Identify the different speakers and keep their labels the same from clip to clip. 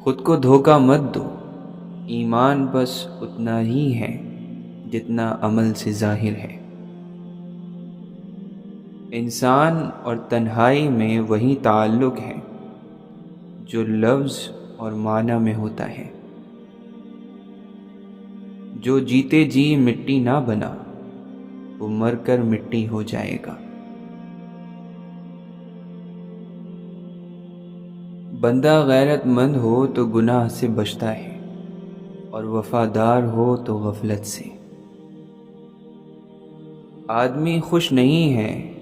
Speaker 1: خود کو دھوکہ مت دو، ایمان بس اتنا ہی ہے جتنا عمل سے ظاہر ہے۔ انسان اور تنہائی میں وہی تعلق ہے جو لفظ اور معنی میں ہوتا ہے۔ جو جیتے جی مٹی نہ بنا وہ مر کر مٹی ہو جائے گا۔ بندہ غیرت مند ہو تو گناہ سے بچتا ہے اور وفادار ہو تو غفلت سے۔ آدمی خوش نہیں ہے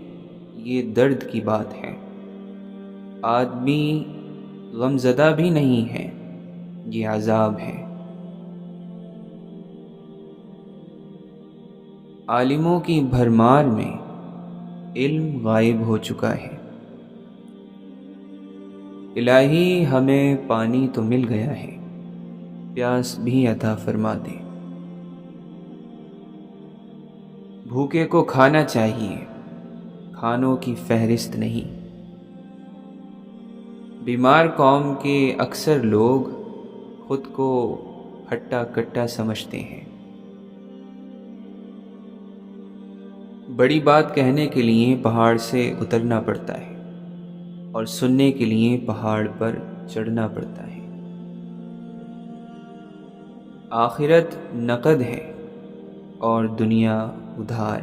Speaker 1: یہ درد کی بات ہے، آدمی غم زدہ بھی نہیں ہے یہ عذاب ہے۔ عالموں کی بھرمار میں علم غائب ہو چکا ہے۔ الہی ہمیں پانی تو مل گیا ہے، پیاس بھی عطا فرما دے۔ بھوکے کو کھانا چاہیے، کھانوں کی فہرست نہیں۔ بیمار قوم کے اکثر لوگ خود کو ہٹا کٹا سمجھتے ہیں۔ بڑی بات کہنے کے لیے پہاڑ سے اترنا پڑتا ہے اور سننے کے لیے پہاڑ پر چڑھنا پڑتا ہے۔ آخرت نقد ہے اور دنیا ادھار۔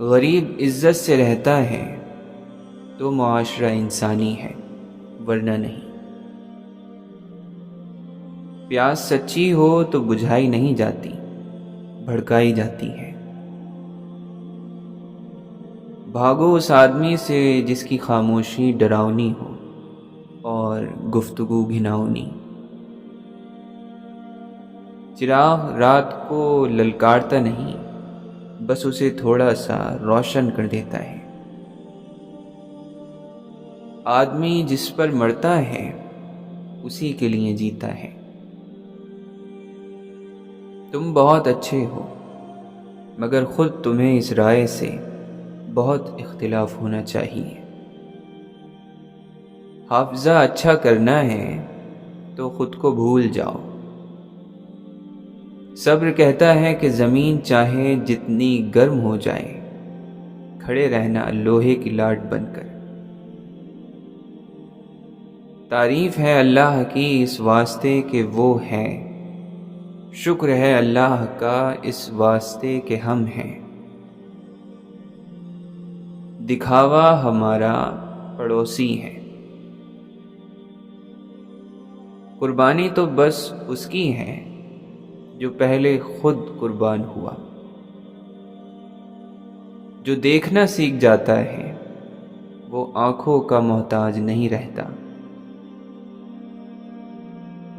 Speaker 1: غریب عزت سے رہتا ہے تو معاشرہ انسانی ہے، ورنہ نہیں۔ پیاس سچی ہو تو بجھائی نہیں جاتی، بھڑکائی جاتی ہے۔ بھاگو اس آدمی سے جس کی خاموشی ڈراؤنی ہو اور گفتگو گھناؤنی۔ چراغ رات کو للکارتا نہیں، بس اسے تھوڑا سا روشن کر دیتا ہے۔ آدمی جس پر مرتا ہے اسی کے لیے جیتا ہے۔ تم بہت اچھے ہو مگر خود تمہیں اس رائے سے بہت اختلاف ہونا چاہیے۔ حافظہ اچھا کرنا ہے تو خود کو بھول جاؤ۔ صبر کہتا ہے کہ زمین چاہے جتنی گرم ہو جائے، کھڑے رہنا لوہے کی لاٹ بن کر۔ تعریف ہے اللہ کی اس واسطے کہ وہ ہے، شکر ہے اللہ کا اس واسطے کہ ہم ہیں۔ دکھاوا ہمارا پڑوسی ہے، قربانی تو بس اس کی ہے جو پہلے خود قربان ہوا۔ جو دیکھنا سیکھ جاتا ہے وہ آنکھوں کا محتاج نہیں رہتا۔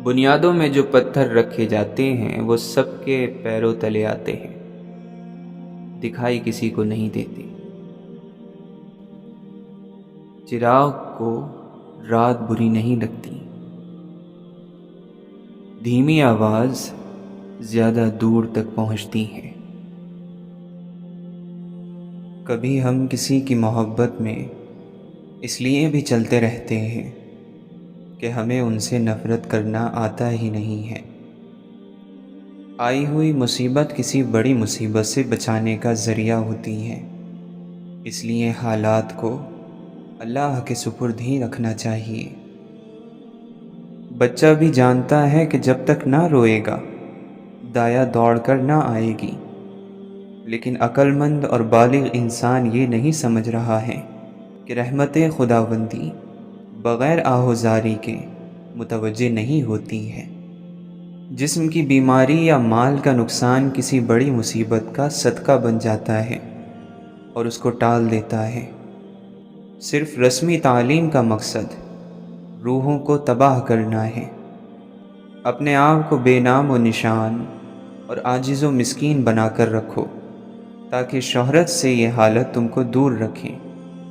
Speaker 1: بنیادوں میں جو پتھر رکھے جاتے ہیں وہ سب کے پیروں تلے آتے ہیں، دکھائی کسی کو نہیں دیتے۔ چراغ کو رات بری نہیں لگتی، دھیمی آواز زیادہ دور تک پہنچتی ہے۔ کبھی ہم کسی کی محبت میں اس لیے بھی چلتے رہتے ہیں کہ ہمیں ان سے نفرت کرنا آتا ہی نہیں ہے۔ آئی ہوئی مصیبت کسی بڑی مصیبت سے بچانے کا ذریعہ ہوتی ہے، اس لیے حالات کو اللہ کے سپرد ہی رکھنا چاہیے۔ بچہ بھی جانتا ہے کہ جب تک نہ روئے گا دایا دوڑ کر نہ آئے گی، لیکن عقل مند اور بالغ انسان یہ نہیں سمجھ رہا ہے کہ رحمت خداوندی بغیر آہوزاری کے متوجہ نہیں ہوتی ہے۔ جسم کی بیماری یا مال کا نقصان کسی بڑی مصیبت کا صدقہ بن جاتا ہے اور اس کو ٹال دیتا ہے۔ صرف رسمی تعلیم کا مقصد روحوں کو تباہ کرنا ہے۔ اپنے آپ کو بے نام و نشان اور عاجز و مسکین بنا کر رکھو تاکہ شہرت سے یہ حالت تم کو دور رکھیں،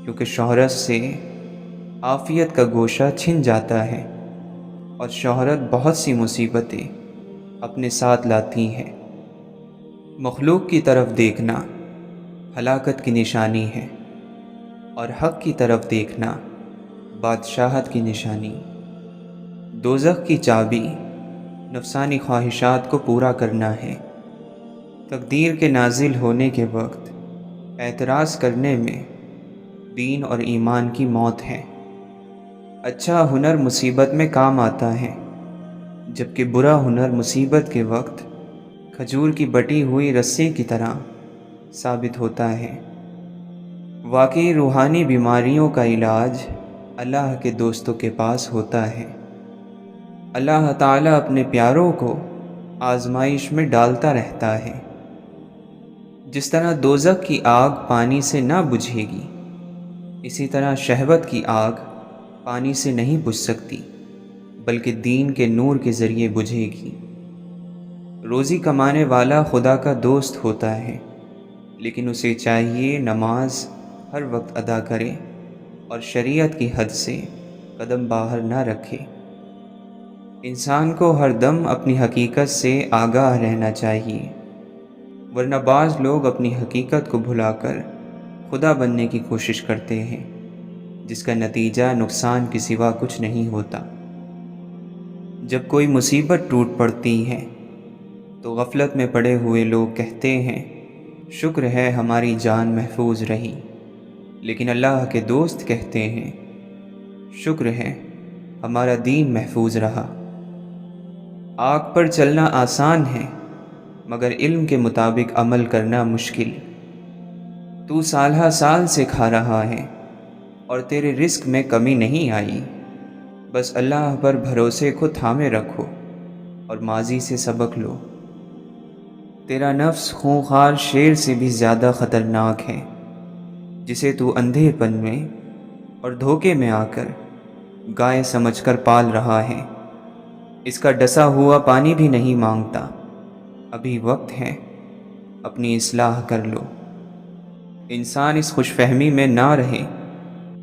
Speaker 1: کیونکہ شہرت سے عافیت کا گوشہ چھن جاتا ہے اور شہرت بہت سی مصیبتیں اپنے ساتھ لاتی ہے۔ مخلوق کی طرف دیکھنا ہلاکت کی نشانی ہے اور حق کی طرف دیکھنا بادشاہت کی نشانی۔ دوزخ کی چابی نفسانی خواہشات کو پورا کرنا ہے۔ تقدیر کے نازل ہونے کے وقت اعتراض کرنے میں دین اور ایمان کی موت ہے۔ اچھا ہنر مصیبت میں کام آتا ہے، جبکہ برا ہنر مصیبت کے وقت کھجور کی بٹی ہوئی رسی کی طرح ثابت ہوتا ہے۔ واقعی روحانی بیماریوں کا علاج اللہ کے دوستوں کے پاس ہوتا ہے۔ اللہ تعالیٰ اپنے پیاروں کو آزمائش میں ڈالتا رہتا ہے۔ جس طرح دوزخ کی آگ پانی سے نہ بجھے گی، اسی طرح شہوت کی آگ پانی سے نہیں بجھ سکتی، بلکہ دین کے نور کے ذریعے بجھے گی۔ روزی کمانے والا خدا کا دوست ہوتا ہے، لیکن اسے چاہیے نماز ہر وقت ادا کرے اور شریعت کی حد سے قدم باہر نہ رکھے۔ انسان کو ہر دم اپنی حقیقت سے آگاہ رہنا چاہیے، ورنہ بعض لوگ اپنی حقیقت کو بھلا کر خدا بننے کی کوشش کرتے ہیں، جس کا نتیجہ نقصان کے سوا کچھ نہیں ہوتا۔ جب کوئی مصیبت ٹوٹ پڑتی ہے تو غفلت میں پڑے ہوئے لوگ کہتے ہیں شکر ہے ہماری جان محفوظ رہی، لیکن اللہ کے دوست کہتے ہیں شکر ہے ہمارا دین محفوظ رہا۔ آگ پر چلنا آسان ہے، مگر علم کے مطابق عمل کرنا مشکل۔ تو سالہ سال سے کھا رہا ہے اور تیرے رزق میں کمی نہیں آئی، بس اللہ پر بھروسے کو تھامے رکھو اور ماضی سے سبق لو۔ تیرا نفس خونخوار شیر سے بھی زیادہ خطرناک ہے، جسے تو اندھے پن میں اور دھوکے میں آ کر گائے سمجھ کر پال رہا ہے۔ اس کا ڈسا ہوا پانی بھی نہیں مانگتا۔ ابھی وقت ہے، اپنی اصلاح کر لو۔ انسان اس خوش فہمی میں نہ رہے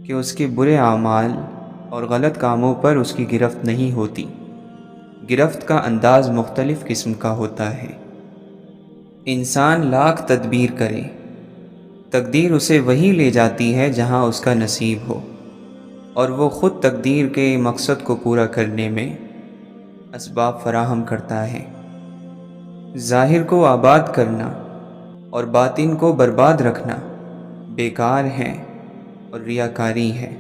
Speaker 1: کہ اس کے برے اعمال اور غلط کاموں پر اس کی گرفت نہیں ہوتی۔ گرفت کا انداز مختلف قسم کا ہوتا ہے۔ انسان لاکھ تدبیر کرے، تقدیر اسے وہیں لے جاتی ہے جہاں اس کا نصیب ہو، اور وہ خود تقدیر کے مقصد کو پورا کرنے میں اسباب فراہم کرتا ہے۔ ظاہر کو آباد کرنا اور باطن کو برباد رکھنا بیکار ہے اور ریاکاری ہے۔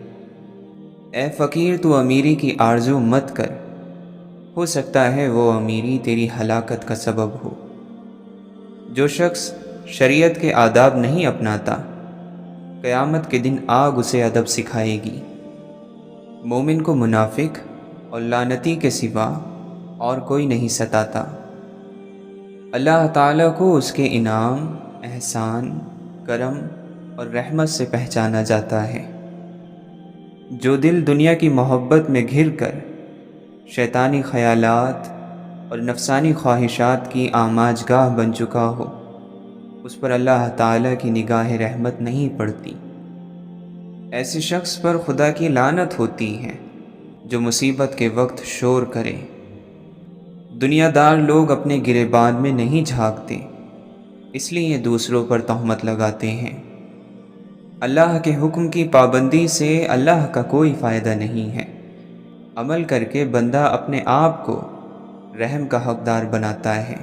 Speaker 1: اے فقیر، تو امیری کی آرزو مت کر، ہو سکتا ہے وہ امیری تیری ہلاکت کا سبب ہو۔ جو شخص شریعت کے آداب نہیں اپناتا، قیامت کے دن آگ اسے ادب سکھائے گی۔ مومن کو منافق اور لعنتی کے سوا اور کوئی نہیں ستاتا۔ اللہ تعالیٰ کو اس کے انعام، احسان، کرم اور رحمت سے پہچانا جاتا ہے۔ جو دل دنیا کی محبت میں گھر کر شیطانی خیالات اور نفسانی خواہشات کی آماج گاہ بن چکا ہو، اس پر اللہ تعالیٰ کی نگاہ رحمت نہیں پڑتی۔ ایسے شخص پر خدا کی لعنت ہوتی ہے جو مصیبت کے وقت شور کرے۔ دنیا دار لوگ اپنے گریبان میں نہیں جھانکتے، اس لیے دوسروں پر تہمت لگاتے ہیں۔ اللہ کے حکم کی پابندی سے اللہ کا کوئی فائدہ نہیں ہے۔ عمل کر کے بندہ اپنے آپ کو رحم کا حقدار بناتا ہے۔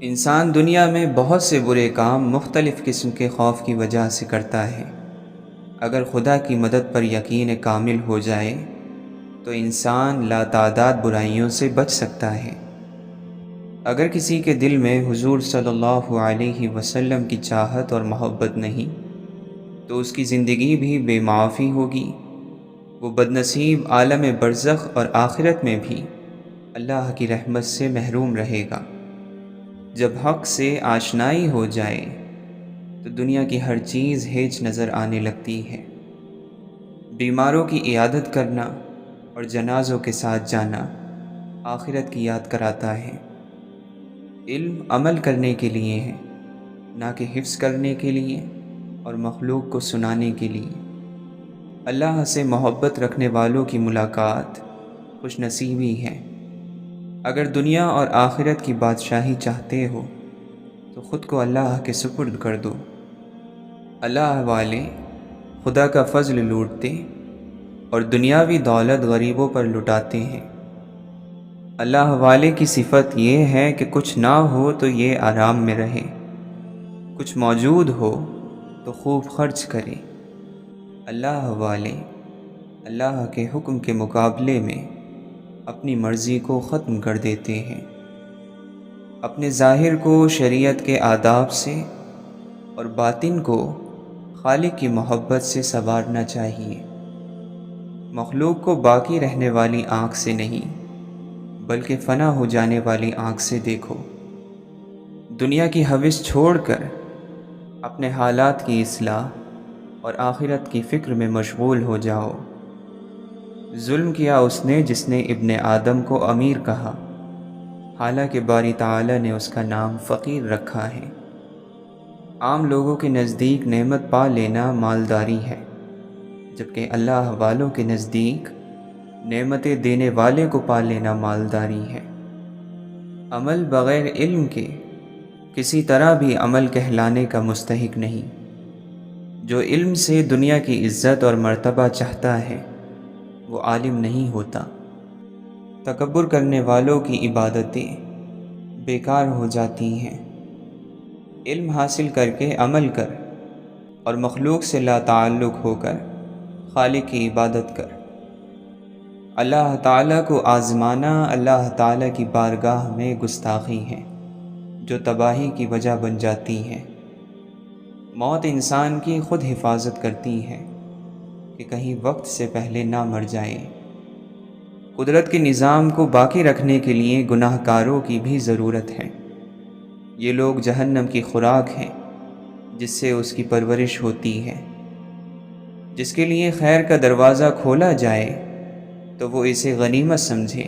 Speaker 1: انسان دنیا میں بہت سے برے کام مختلف قسم کے خوف کی وجہ سے کرتا ہے۔ اگر خدا کی مدد پر یقین کامل ہو جائے تو انسان لاتعداد برائیوں سے بچ سکتا ہے۔ اگر کسی کے دل میں حضور صلی اللہ علیہ وسلم کی چاہت اور محبت نہیں تو اس کی زندگی بھی بے معافی ہوگی۔ وہ بدنصیب عالم برزخ اور آخرت میں بھی اللہ کی رحمت سے محروم رہے گا۔ جب حق سے آشنائی ہو جائے تو دنیا کی ہر چیز ہیچ نظر آنے لگتی ہے۔ بیماروں کی عیادت کرنا اور جنازوں کے ساتھ جانا آخرت کی یاد کراتا ہے۔ علم عمل کرنے کے لیے ہے، نہ کہ حفظ کرنے کے لیے اور مخلوق کو سنانے کے لیے۔ اللہ سے محبت رکھنے والوں کی ملاقات خوش نصیبی ہے۔ اگر دنیا اور آخرت کی بادشاہی چاہتے ہو تو خود کو اللہ کے سپرد کر دو۔ اللہ والے خدا کا فضل لوٹتے اور دنیاوی دولت غریبوں پر لٹاتے ہیں۔ اللہ والے کی صفت یہ ہے کہ کچھ نہ ہو تو یہ آرام میں رہے، کچھ موجود ہو تو خوب خرچ کرے۔ اللہ والے اللہ کے حکم کے مقابلے میں اپنی مرضی کو ختم کر دیتے ہیں۔ اپنے ظاہر کو شریعت کے آداب سے اور باطن کو خالق کی محبت سے سنوارنا چاہیے۔ مخلوق کو باقی رہنے والی آنکھ سے نہیں بلکہ فنا ہو جانے والی آنکھ سے دیکھو۔ دنیا کی ہوس چھوڑ کر اپنے حالات کی اصلاح اور آخرت کی فکر میں مشغول ہو جاؤ۔ ظلم کیا اس نے جس نے ابن آدم کو امیر کہا، حالانکہ باری تعالی نے اس کا نام فقیر رکھا ہے۔ عام لوگوں کے نزدیک نعمت پا لینا مالداری ہے، جبکہ اللہ والوں کے نزدیک نعمتیں دینے والے کو پا لینا مالداری ہے۔ عمل بغیر علم کے کسی طرح بھی عمل کہلانے کا مستحق نہیں۔ جو علم سے دنیا کی عزت اور مرتبہ چاہتا ہے وہ عالم نہیں ہوتا۔ تکبر کرنے والوں کی عبادتیں بیکار ہو جاتی ہیں۔ علم حاصل کر کے عمل کر اور مخلوق سے لا تعلق ہو کر خالق کی عبادت کر۔ اللہ تعالیٰ کو آزمانا اللہ تعالیٰ کی بارگاہ میں گستاخی ہے جو تباہی کی وجہ بن جاتی ہے۔ موت انسان کی خود حفاظت کرتی ہے کہ کہیں وقت سے پہلے نہ مر جائے۔ قدرت کے نظام کو باقی رکھنے کے لیے گناہ کاروں کی بھی ضرورت ہے۔ یہ لوگ جہنم کی خوراک ہیں جس سے اس کی پرورش ہوتی ہے۔ جس کے لیے خیر کا دروازہ کھولا جائے تو وہ اسے غنیمت سمجھے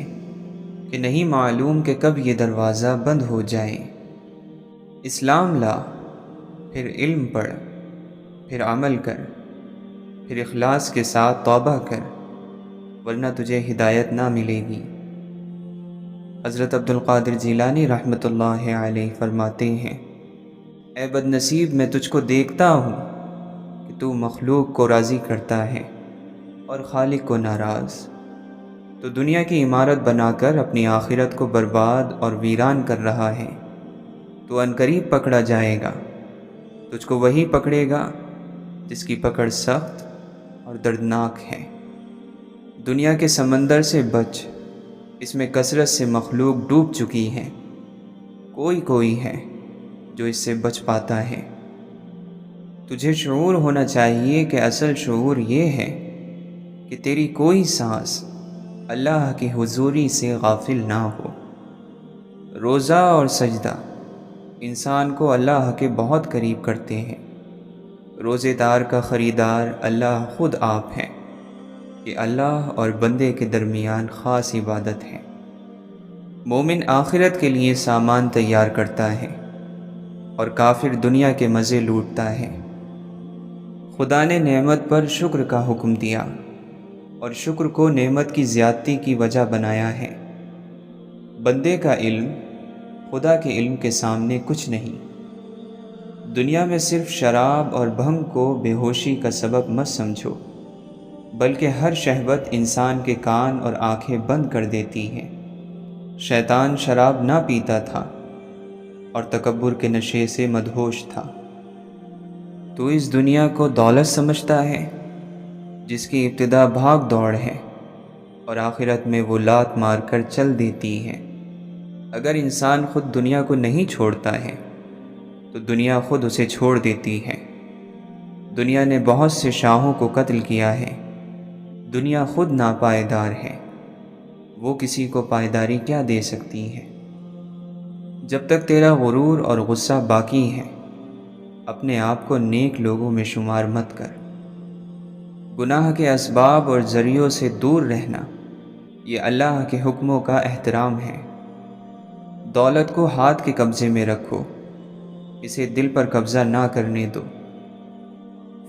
Speaker 1: کہ نہیں معلوم کہ کب یہ دروازہ بند ہو جائے۔ اسلام لا، پھر علم پڑھ، پھر عمل کر، پھر اخلاص کے ساتھ توبہ کر، ورنہ تجھے ہدایت نہ ملے گی۔ حضرت عبد القادر جیلانی رحمۃ اللہ علیہ فرماتے ہیں، اے بد نصیب، میں تجھ کو دیکھتا ہوں کہ تو مخلوق کو راضی کرتا ہے اور خالق کو ناراض۔ تو دنیا کی عمارت بنا کر اپنی آخرت کو برباد اور ویران کر رہا ہے۔ تو عنقریب پکڑا جائے گا۔ تجھ کو وہی پکڑے گا جس کی پکڑ سخت اور دردناک ہے۔ دنیا کے سمندر سے بچ، اس میں کثرت سے مخلوق ڈوب چکی ہے۔ کوئی ہے جو اس سے بچ پاتا ہے۔ تجھے شعور ہونا چاہیے کہ اصل شعور یہ ہے کہ تیری کوئی سانس اللہ کی حضوری سے غافل نہ ہو۔ روزہ اور سجدہ انسان کو اللہ کے بہت قریب کرتے ہیں۔ روزے دار کا خریدار اللہ خود آپ ہے۔ یہ اللہ اور بندے کے درمیان خاص عبادت ہے۔ مومن آخرت کے لیے سامان تیار کرتا ہے اور کافر دنیا کے مزے لوٹتا ہے۔ خدا نے نعمت پر شکر کا حکم دیا اور شکر کو نعمت کی زیادتی کی وجہ بنایا ہے۔ بندے کا علم خدا کے علم کے سامنے کچھ نہیں۔ دنیا میں صرف شراب اور بھنگ کو بے ہوشی کا سبب مت سمجھو، بلکہ ہر شہوت انسان کے کان اور آنکھیں بند کر دیتی ہے۔ شیطان شراب نہ پیتا تھا اور تکبر کے نشے سے مدہوش تھا۔ تو اس دنیا کو دولت سمجھتا ہے جس کی ابتدا بھاگ دوڑ ہے اور آخرت میں وہ لات مار کر چل دیتی ہے۔ اگر انسان خود دنیا کو نہیں چھوڑتا ہے تو دنیا خود اسے چھوڑ دیتی ہے۔ دنیا نے بہت سے شاہوں کو قتل کیا ہے۔ دنیا خود ناپائیدار ہے، وہ کسی کو پائیداری کیا دے سکتی ہے؟ جب تک تیرا غرور اور غصہ باقی ہے، اپنے آپ کو نیک لوگوں میں شمار مت کر۔ گناہ کے اسباب اور ذریعوں سے دور رہنا یہ اللہ کے حکموں کا احترام ہے۔ دولت کو ہاتھ کے قبضے میں رکھو، اسے دل پر قبضہ نہ کرنے دو۔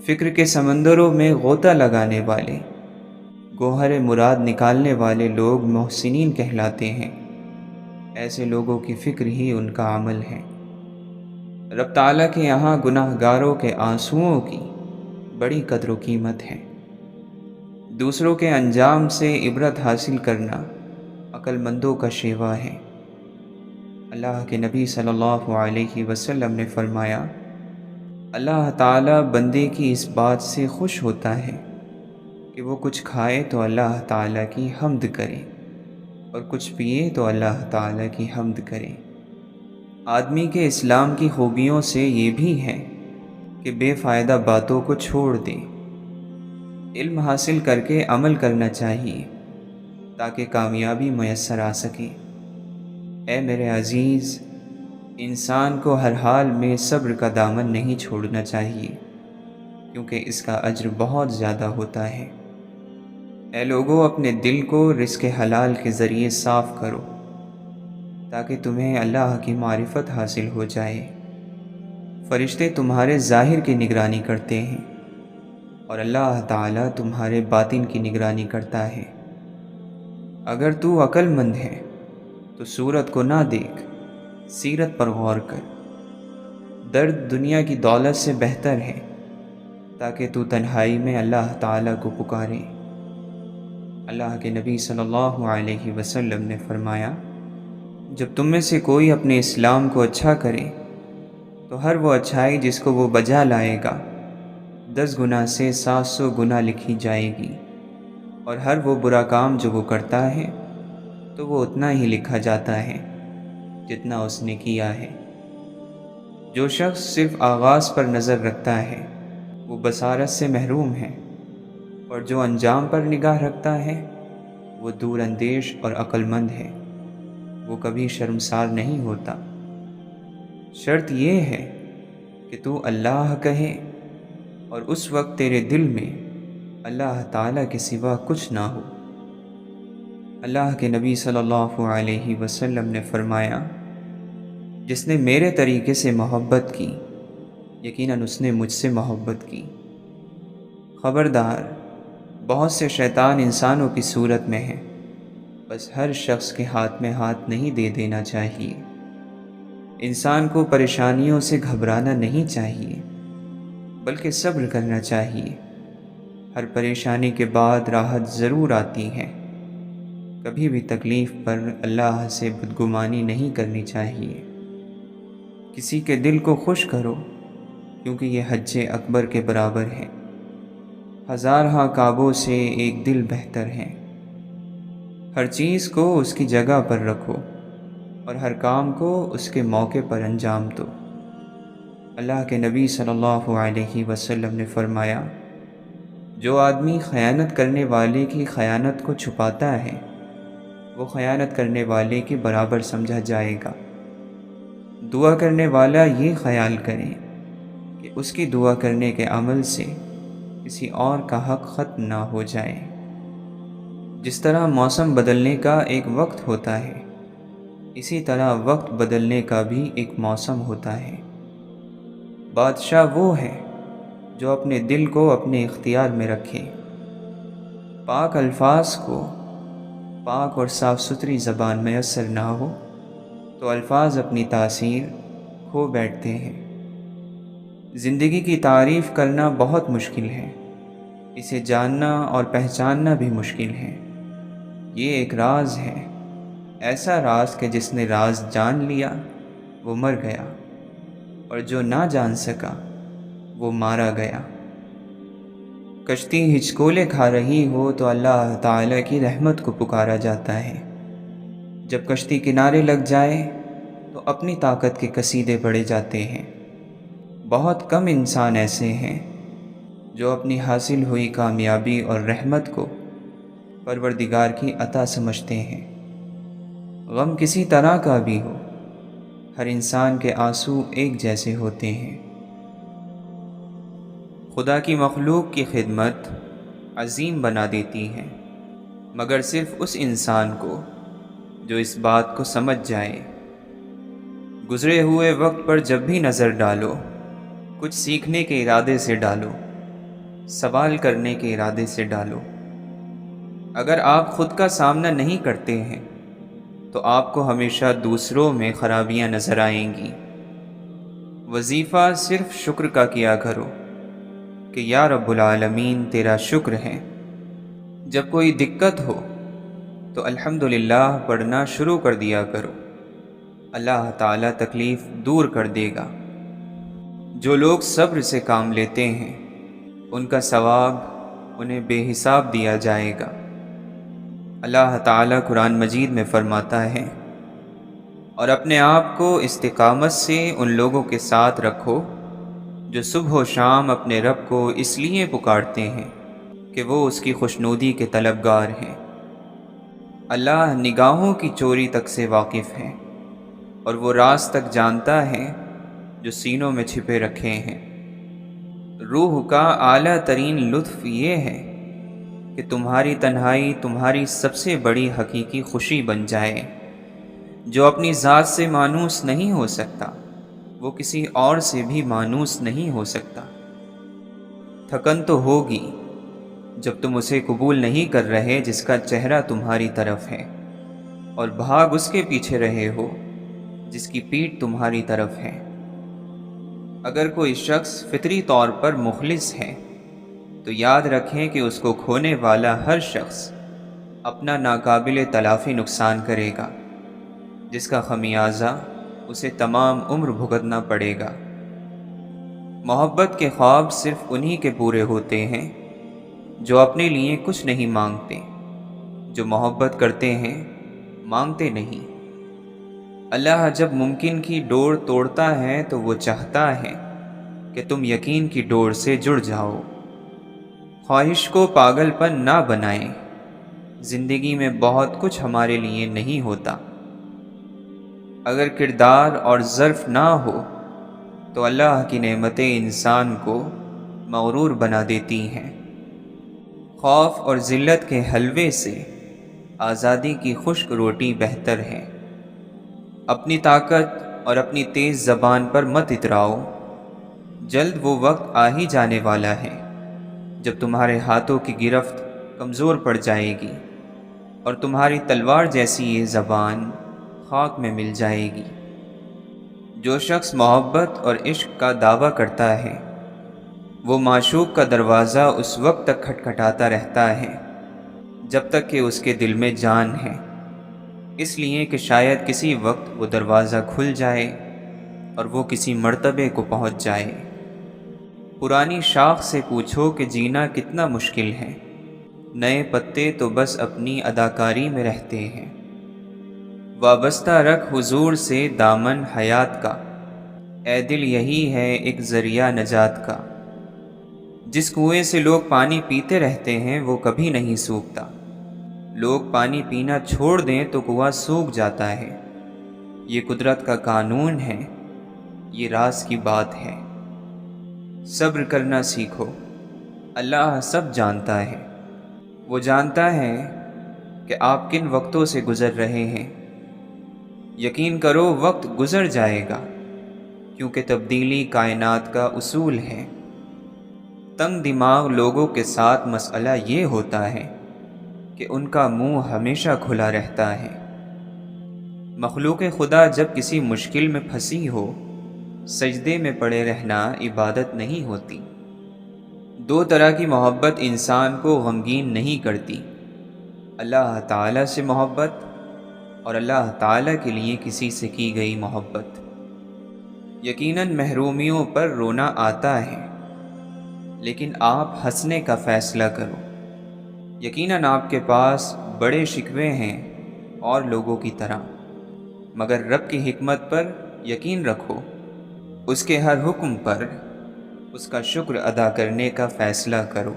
Speaker 1: فکر کے سمندروں میں غوطہ لگانے والے، گوہر مراد نکالنے والے لوگ محسنین کہلاتے ہیں۔ ایسے لوگوں کی فکر ہی ان کا عمل ہے۔ رب تعالیٰ کے یہاں گناہ گاروں کے آنسوؤں کی بڑی قدر و قیمت ہے۔ دوسروں کے انجام سے عبرت حاصل کرنا عقل مندوں کا شیوا ہے۔ اللہ کے نبی صلی اللہ علیہ وسلم نے فرمایا، اللہ تعالیٰ بندے کی اس بات سے خوش ہوتا ہے کہ وہ کچھ کھائے تو اللہ تعالیٰ کی حمد کرے اور کچھ پیے تو اللہ تعالیٰ کی حمد کرے۔ آدمی کے اسلام کی خوبیوں سے یہ بھی ہے کہ بے فائدہ باتوں کو چھوڑ دے، علم حاصل کر کے عمل کرنا چاہیے تاکہ کامیابی میسر آ سکے۔ اے میرے عزیز، انسان کو ہر حال میں صبر کا دامن نہیں چھوڑنا چاہیے، کیونکہ اس کا اجر بہت زیادہ ہوتا ہے۔ اے لوگوں، اپنے دل کو رزق حلال کے ذریعے صاف کرو تاکہ تمہیں اللہ کی معرفت حاصل ہو جائے۔ فرشتے تمہارے ظاہر کی نگرانی کرتے ہیں اور اللہ تعالیٰ تمہارے باطن کی نگرانی کرتا ہے۔ اگر تو عقل مند ہے تو صورت کو نہ دیکھ، سیرت پر غور کر۔ درد دنیا کی دولت سے بہتر ہے تاکہ تو تنہائی میں اللہ تعالیٰ کو پکارے۔ اللہ کے نبی صلی اللہ علیہ وسلم نے فرمایا، جب تم میں سے کوئی اپنے اسلام کو اچھا کرے تو ہر وہ اچھائی جس کو وہ بجا لائے گا 10 گنا سے 700 گنا لکھی جائے گی، اور ہر وہ برا کام جو وہ کرتا ہے تو وہ اتنا ہی لکھا جاتا ہے جتنا اس نے کیا ہے۔ جو شخص صرف آغاز پر نظر رکھتا ہے وہ بصارت سے محروم ہے، اور جو انجام پر نگاہ رکھتا ہے وہ دور اندیش اور عقل مند ہے، وہ کبھی شرمسار نہیں ہوتا۔ شرط یہ ہے کہ تو اللہ کہے اور اس وقت تیرے دل میں اللہ تعالیٰ کے سوا کچھ نہ ہو۔ اللہ کے نبی صلی اللہ علیہ وسلم نے فرمایا، جس نے میرے طریقے سے محبت کی یقیناً اس نے مجھ سے محبت کی۔ خبردار، بہت سے شیطان انسانوں کی صورت میں ہیں، بس ہر شخص کے ہاتھ میں ہاتھ نہیں دے دینا چاہیے۔ انسان کو پریشانیوں سے گھبرانا نہیں چاہیے بلکہ صبر کرنا چاہیے۔ ہر پریشانی کے بعد راحت ضرور آتی ہے۔ کبھی بھی تکلیف پر اللہ سے بدگمانی نہیں کرنی چاہیے۔ کسی کے دل کو خوش کرو کیونکہ یہ حج اکبر کے برابر ہے۔ ہزارہا کعبوں سے ایک دل بہتر ہے۔ ہر چیز کو اس کی جگہ پر رکھو اور ہر کام کو اس کے موقع پر انجام دو۔ اللہ کے نبی صلی اللہ علیہ وسلم نے فرمایا، جو آدمی خیانت کرنے والے کی خیانت کو چھپاتا ہے وہ خیانت کرنے والے کے برابر سمجھا جائے گا۔ دعا کرنے والا یہ خیال کرے کہ اس کی دعا کرنے کے عمل سے کسی اور کا حق ختم نہ ہو جائے۔ جس طرح موسم بدلنے کا ایک وقت ہوتا ہے، اسی طرح وقت بدلنے کا بھی ایک موسم ہوتا ہے۔ بادشاہ وہ ہے جو اپنے دل کو اپنے اختیار میں رکھے۔ پاک الفاظ کو پاک اور صاف ستھری زبان میسر نہ ہو تو الفاظ اپنی تاثیر کھو بیٹھتے ہیں۔ زندگی کی تعریف کرنا بہت مشکل ہے، اسے جاننا اور پہچاننا بھی مشکل ہے۔ یہ ایک راز ہے، ایسا راز کہ جس نے راز جان لیا وہ مر گیا، اور جو نہ جان سکا وہ مارا گیا۔ کشتی ہچکولے کھا رہی ہو تو اللہ تعالیٰ کی رحمت کو پکارا جاتا ہے۔ جب کشتی کنارے لگ جائے تو اپنی طاقت کے قصیدے پڑھے جاتے ہیں۔ بہت کم انسان ایسے ہیں جو اپنی حاصل ہوئی کامیابی اور رحمت کو پروردگار کی عطا سمجھتے ہیں۔ غم کسی طرح کا بھی ہو، ہر انسان کے آنسو ایک جیسے ہوتے ہیں۔ خدا کی مخلوق کی خدمت عظیم بنا دیتی ہے، مگر صرف اس انسان کو جو اس بات کو سمجھ جائے۔ گزرے ہوئے وقت پر جب بھی نظر ڈالو، کچھ سیکھنے کے ارادے سے ڈالو، سوال کرنے کے ارادے سے ڈالو۔ اگر آپ خود کا سامنا نہیں کرتے ہیں تو آپ کو ہمیشہ دوسروں میں خرابیاں نظر آئیں گی۔ وظیفہ صرف شکر کا کیا کرو کہ یا رب العالمین تیرا شکر ہے جب کوئی دقت ہو تو الحمدللہ پڑھنا شروع کر دیا کرو، اللہ تعالیٰ تکلیف دور کر دے گا۔ جو لوگ صبر سے کام لیتے ہیں ان کا ثواب انہیں بے حساب دیا جائے گا۔ اللہ تعالیٰ قرآن مجید میں فرماتا ہے، اور اپنے آپ کو استقامت سے ان لوگوں کے ساتھ رکھو جو صبح و شام اپنے رب کو اس لیے پکارتے ہیں کہ وہ اس کی خوشنودی کے طلبگار ہیں۔ اللہ نگاہوں کی چوری تک سے واقف ہے، اور وہ راز تک جانتا ہے جو سینوں میں چھپے رکھے ہیں۔ روح کا اعلیٰ ترین لطف یہ ہے کہ تمہاری تنہائی تمہاری سب سے بڑی حقیقی خوشی بن جائے۔ جو اپنی ذات سے مانوس نہیں ہو سکتا وہ کسی اور سے بھی مانوس نہیں ہو سکتا۔ تھکن تو ہوگی جب تم اسے قبول نہیں کر رہے جس کا چہرہ تمہاری طرف ہے، اور بھاگ اس کے پیچھے رہے ہو جس کی پیٹھ تمہاری طرف ہے۔ اگر کوئی شخص فطری طور پر مخلص ہے تو یاد رکھیں کہ اس کو کھونے والا ہر شخص اپنا ناقابل تلافی نقصان کرے گا، جس کا خمیازہ اسے تمام عمر بھگتنا پڑے گا۔ محبت کے خواب صرف انہی کے پورے ہوتے ہیں جو اپنے لیے کچھ نہیں مانگتے۔ جو محبت کرتے ہیں مانگتے نہیں۔ اللہ جب ممکن کی ڈور توڑتا ہے تو وہ چاہتا ہے کہ تم یقین کی ڈور سے جڑ جاؤ۔ خواہش کو پاگل پن نہ بنائیں۔ زندگی میں بہت کچھ ہمارے لیے نہیں ہوتا۔ اگر کردار اور ظرف نہ ہو تو اللہ کی نعمتیں انسان کو مغرور بنا دیتی ہیں۔ خوف اور ذلت کے حلوے سے آزادی کی خشک روٹی بہتر ہے۔ اپنی طاقت اور اپنی تیز زبان پر مت اتراؤ۔ جلد وہ وقت آ ہی جانے والا ہے جب تمہارے ہاتھوں کی گرفت کمزور پڑ جائے گی اور تمہاری تلوار جیسی یہ زبان خاک میں مل جائے گی۔ جو شخص محبت اور عشق کا دعویٰ کرتا ہے وہ معشوق کا دروازہ اس وقت تک کھٹکھٹاتا رہتا ہے جب تک کہ اس کے دل میں جان ہے، اس لیے کہ شاید کسی وقت وہ دروازہ کھل جائے اور وہ کسی مرتبے کو پہنچ جائے۔ پرانی شاخ سے پوچھو کہ جینا کتنا مشکل ہے، نئے پتے تو بس اپنی اداکاری میں رہتے ہیں۔ وابستہ رکھ حضور سے دامن حیات کا، اے دل یہی ہے ایک ذریعہ نجات کا۔ جس کنویں سے لوگ پانی پیتے رہتے ہیں وہ کبھی نہیں سوکھتا۔ لوگ پانی پینا چھوڑ دیں تو کنواں سوکھ جاتا ہے۔ یہ قدرت کا قانون ہے، یہ راز کی بات ہے۔ صبر کرنا سیکھو، اللہ سب جانتا ہے۔ وہ جانتا ہے کہ آپ کن وقتوں سے گزر رہے ہیں۔ یقین کرو وقت گزر جائے گا، کیونکہ تبدیلی کائنات کا اصول ہے۔ تنگ دماغ لوگوں کے ساتھ مسئلہ یہ ہوتا ہے کہ ان کا منہ ہمیشہ کھلا رہتا ہے۔ مخلوق خدا جب کسی مشکل میں پھنسی ہو، سجدے میں پڑے رہنا عبادت نہیں ہوتی۔ دو طرح کی محبت انسان کو غمگین نہیں کرتی، اللہ تعالیٰ سے محبت اور اللہ تعالیٰ کے لیے کسی سے کی گئی محبت۔ یقیناً محرومیوں پر رونا آتا ہے، لیکن آپ ہنسنے کا فیصلہ کرو۔ یقیناً آپ کے پاس بڑے شکوے ہیں اور لوگوں کی طرح، مگر رب کی حکمت پر یقین رکھو، اس کے ہر حکم پر اس کا شکر ادا کرنے کا فیصلہ کرو۔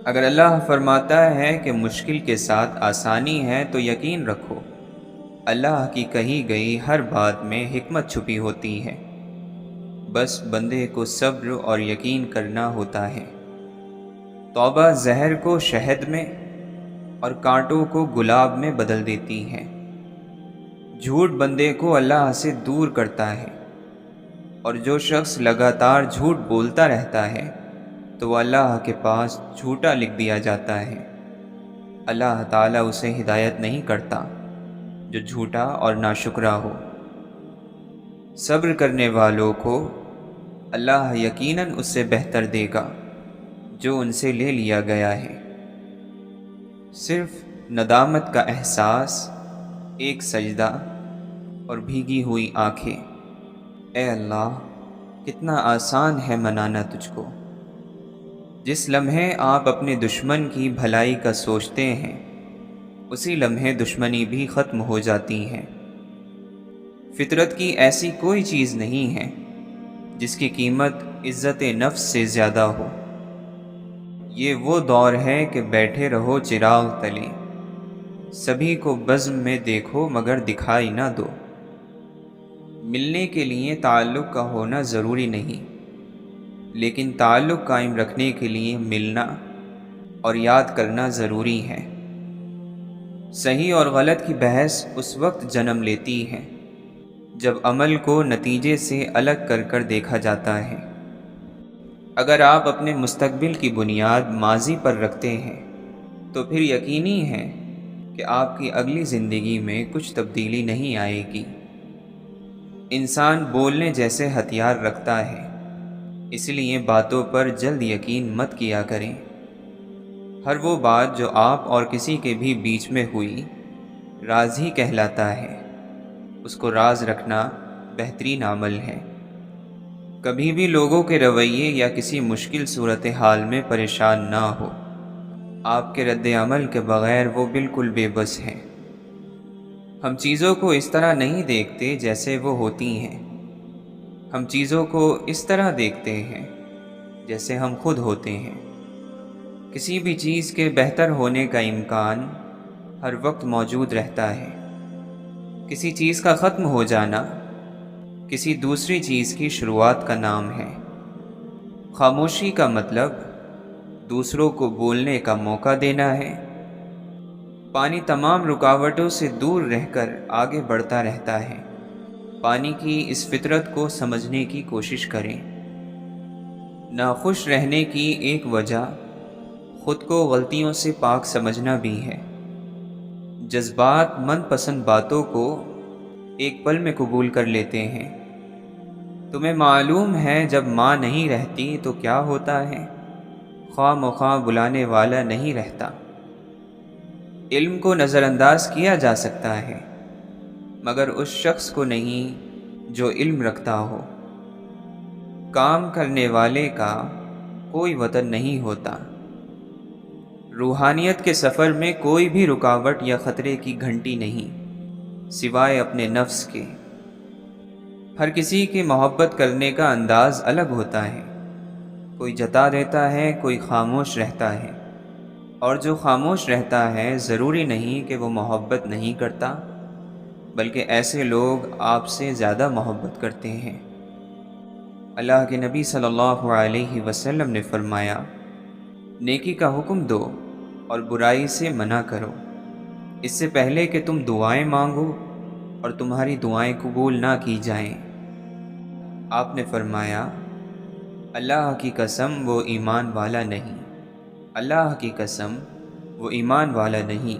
Speaker 1: اگر اللہ فرماتا ہے کہ مشکل کے ساتھ آسانی ہے تو یقین رکھو، اللہ کی کہی گئی ہر بات میں حکمت چھپی ہوتی ہے، بس بندے کو صبر اور یقین کرنا ہوتا ہے۔ توبہ زہر کو شہد میں اور کانٹوں کو گلاب میں بدل دیتی ہے۔ جھوٹ بندے کو اللہ سے دور کرتا ہے، اور جو شخص لگاتار جھوٹ بولتا رہتا ہے تو وہ اللہ کے پاس جھوٹا لکھ دیا جاتا ہے۔ اللہ تعالیٰ اسے ہدایت نہیں کرتا جو جھوٹا اور ناشکرا ہو۔ صبر کرنے والوں کو اللہ یقیناً اس سے بہتر دے گا جو ان سے لے لیا گیا ہے۔ صرف ندامت کا احساس، ایک سجدہ اور بھیگی ہوئی آنکھیں۔ اے اللہ، کتنا آسان ہے منانا تجھ کو۔ جس لمحے آپ اپنے دشمن کی بھلائی کا سوچتے ہیں، اسی لمحے دشمنی بھی ختم ہو جاتی ہے۔ فطرت کی ایسی کوئی چیز نہیں ہے جس کی قیمت عزت نفس سے زیادہ ہو۔ یہ وہ دور ہے کہ بیٹھے رہو چراغ تلے، سبھی کو بزم میں دیکھو مگر دکھائی نہ دو۔ ملنے کے لیے تعلق کا ہونا ضروری نہیں، لیکن تعلق قائم رکھنے کے لیے ملنا اور یاد کرنا ضروری ہے۔ صحیح اور غلط کی بحث اس وقت جنم لیتی ہے جب عمل کو نتیجے سے الگ کر کر دیکھا جاتا ہے۔ اگر آپ اپنے مستقبل کی بنیاد ماضی پر رکھتے ہیں تو پھر یقینی ہے کہ آپ کی اگلی زندگی میں کچھ تبدیلی نہیں آئے گی۔ انسان بولنے جیسے ہتھیار رکھتا ہے، اس لیے باتوں پر جلد یقین مت کیا کریں۔ ہر وہ بات جو آپ اور کسی کے بھی بیچ میں ہوئی، راز ہی کہلاتا ہے۔ اس کو راز رکھنا بہترین عمل ہے۔ کبھی بھی لوگوں کے رویے یا کسی مشکل صورتحال میں پریشان نہ ہو۔ آپ کے رد عمل کے بغیر وہ بالکل بے بس ہیں۔ ہم چیزوں کو اس طرح نہیں دیکھتے جیسے وہ ہوتی ہیں، ہم چیزوں کو اس طرح دیکھتے ہیں جیسے ہم خود ہوتے ہیں۔ کسی بھی چیز کے بہتر ہونے کا امکان ہر وقت موجود رہتا ہے۔ کسی چیز کا ختم ہو جانا کسی دوسری چیز کی شروعات کا نام ہے۔ خاموشی کا مطلب دوسروں کو بولنے کا موقع دینا ہے۔ پانی تمام رکاوٹوں سے دور رہ کر آگے بڑھتا رہتا ہے۔ پانی کی اس فطرت کو سمجھنے کی کوشش کریں۔ ناخوش رہنے کی ایک وجہ خود کو غلطیوں سے پاک سمجھنا بھی ہے۔ جذبات من پسند باتوں کو ایک پل میں قبول کر لیتے ہیں۔ تمہیں معلوم ہے جب ماں نہیں رہتی تو کیا ہوتا ہے؟ خواہ مخواہ بلانے والا نہیں رہتا۔ علم کو نظر انداز کیا جا سکتا ہے، مگر اس شخص کو نہیں جو علم رکھتا ہو۔ کام کرنے والے کا کوئی وطن نہیں ہوتا۔ روحانیت کے سفر میں کوئی بھی رکاوٹ یا خطرے کی گھنٹی نہیں، سوائے اپنے نفس کے۔ ہر کسی کی محبت کرنے کا انداز الگ ہوتا ہے۔ کوئی جتا دیتا ہے، کوئی خاموش رہتا ہے، اور جو خاموش رہتا ہے ضروری نہیں کہ وہ محبت نہیں کرتا، بلکہ ایسے لوگ آپ سے زیادہ محبت کرتے ہیں۔ اللہ کے نبی صلی اللہ علیہ وسلم نے فرمایا، نیکی کا حکم دو اور برائی سے منع کرو، اس سے پہلے کہ تم دعائیں مانگو اور تمہاری دعائیں قبول نہ کی جائیں۔ آپ نے فرمایا، اللہ کی قسم وہ ایمان والا نہیں، اللہ کی قسم وہ ایمان والا نہیں،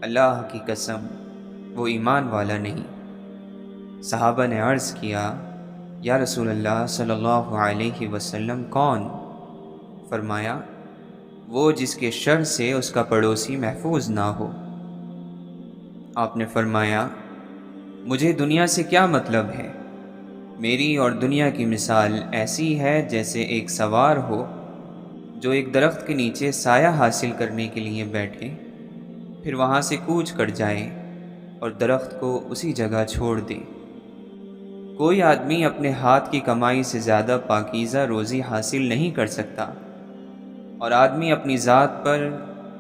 Speaker 1: اللہ کی قسم وہ ایمان والا نہیں۔ صحابہ نے عرض کیا، یا رسول اللہ صلی اللہ علیہ وسلم کون؟ فرمایا، وہ جس کے شر سے اس کا پڑوسی محفوظ نہ ہو۔ آپ نے فرمایا، مجھے دنیا سے کیا مطلب ہے؟ میری اور دنیا کی مثال ایسی ہے جیسے ایک سوار ہو جو ایک درخت کے نیچے سایہ حاصل کرنے کے لیے بیٹھے، پھر وہاں سے کوچ کر جائے اور درخت کو اسی جگہ چھوڑ دے۔ کوئی آدمی اپنے ہاتھ کی کمائی سے زیادہ پاکیزہ روزی حاصل نہیں کر سکتا، اور آدمی اپنی ذات پر،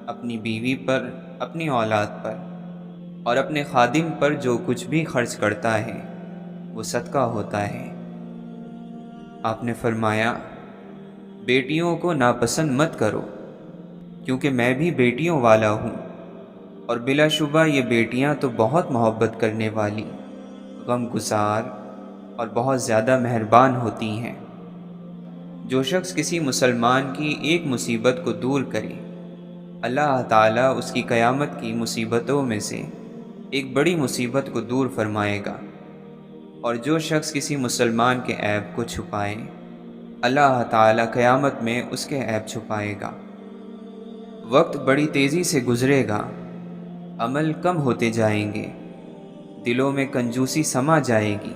Speaker 1: اپنی بیوی پر، اپنی اولاد پر اور اپنے خادم پر جو کچھ بھی خرچ کرتا ہے وہ صدقہ ہوتا ہے۔ آپ نے فرمایا، بیٹیوں کو ناپسند مت کرو، کیونکہ میں بھی بیٹیوں والا ہوں، اور بلا شبہ یہ بیٹیاں تو بہت محبت کرنے والی، غم گسار اور بہت زیادہ مہربان ہوتی ہیں۔ جو شخص کسی مسلمان کی ایک مصیبت کو دور کرے، اللہ تعالیٰ اس کی قیامت کی مصیبتوں میں سے ایک بڑی مصیبت کو دور فرمائے گا، اور جو شخص کسی مسلمان کے عیب کو چھپائے، اللہ تعالیٰ قیامت میں اس کے عیب چھپائے گا۔ وقت بڑی تیزی سے گزرے گا، عمل کم ہوتے جائیں گے، دلوں میں کنجوسی سما جائے گی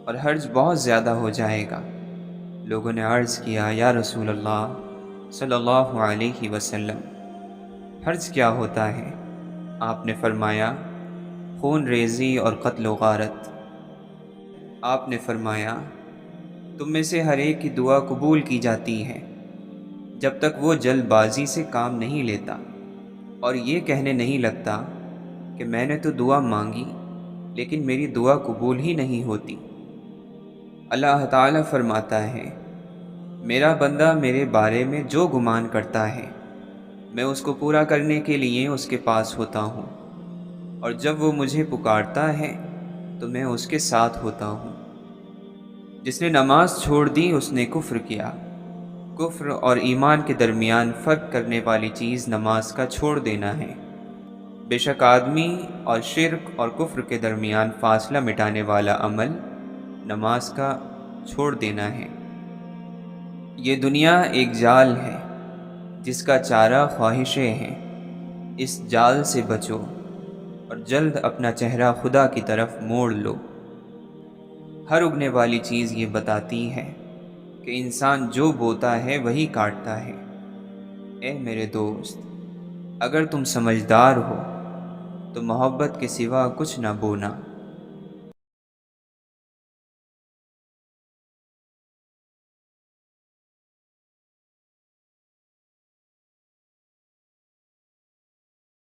Speaker 1: اور حرج بہت زیادہ ہو جائے گا۔ لوگوں نے عرض کیا، یا رسول اللہ صلی اللہ علیہ وسلم، حرج کیا ہوتا ہے؟ آپ نے فرمایا، خون ریزی اور قتل و غارت۔ آپ نے فرمایا، تم میں سے ہر ایک کی دعا قبول کی جاتی ہے جب تک وہ جلد بازی سے کام نہیں لیتا اور یہ کہنے نہیں لگتا کہ میں نے تو دعا مانگی لیکن میری دعا قبول ہی نہیں ہوتی۔ اللہ تعالیٰ فرماتا ہے، میرا بندہ میرے بارے میں جو گمان کرتا ہے میں اس کو پورا کرنے کے لیے اس کے پاس ہوتا ہوں، اور جب وہ مجھے پکارتا ہے تو میں اس کے ساتھ ہوتا ہوں۔ جس نے نماز چھوڑ دی اس نے کفر کیا۔ کفر اور ایمان کے درمیان فرق کرنے والی چیز نماز کا چھوڑ دینا ہے۔ بے شک آدمی اور شرک اور کفر کے درمیان فاصلہ مٹانے والا عمل نماز کا چھوڑ دینا ہے۔ یہ دنیا ایک جال ہے جس کا چارہ خواہشیں ہیں، اس جال سے بچو اور جلد اپنا چہرہ خدا کی طرف موڑ لو۔ ہر اگنے والی چیز یہ بتاتی ہے کہ انسان جو بوتا ہے وہی کاٹتا ہے۔ اے میرے دوست، اگر تم سمجھدار ہو تو محبت کے سوا کچھ نہ بونا۔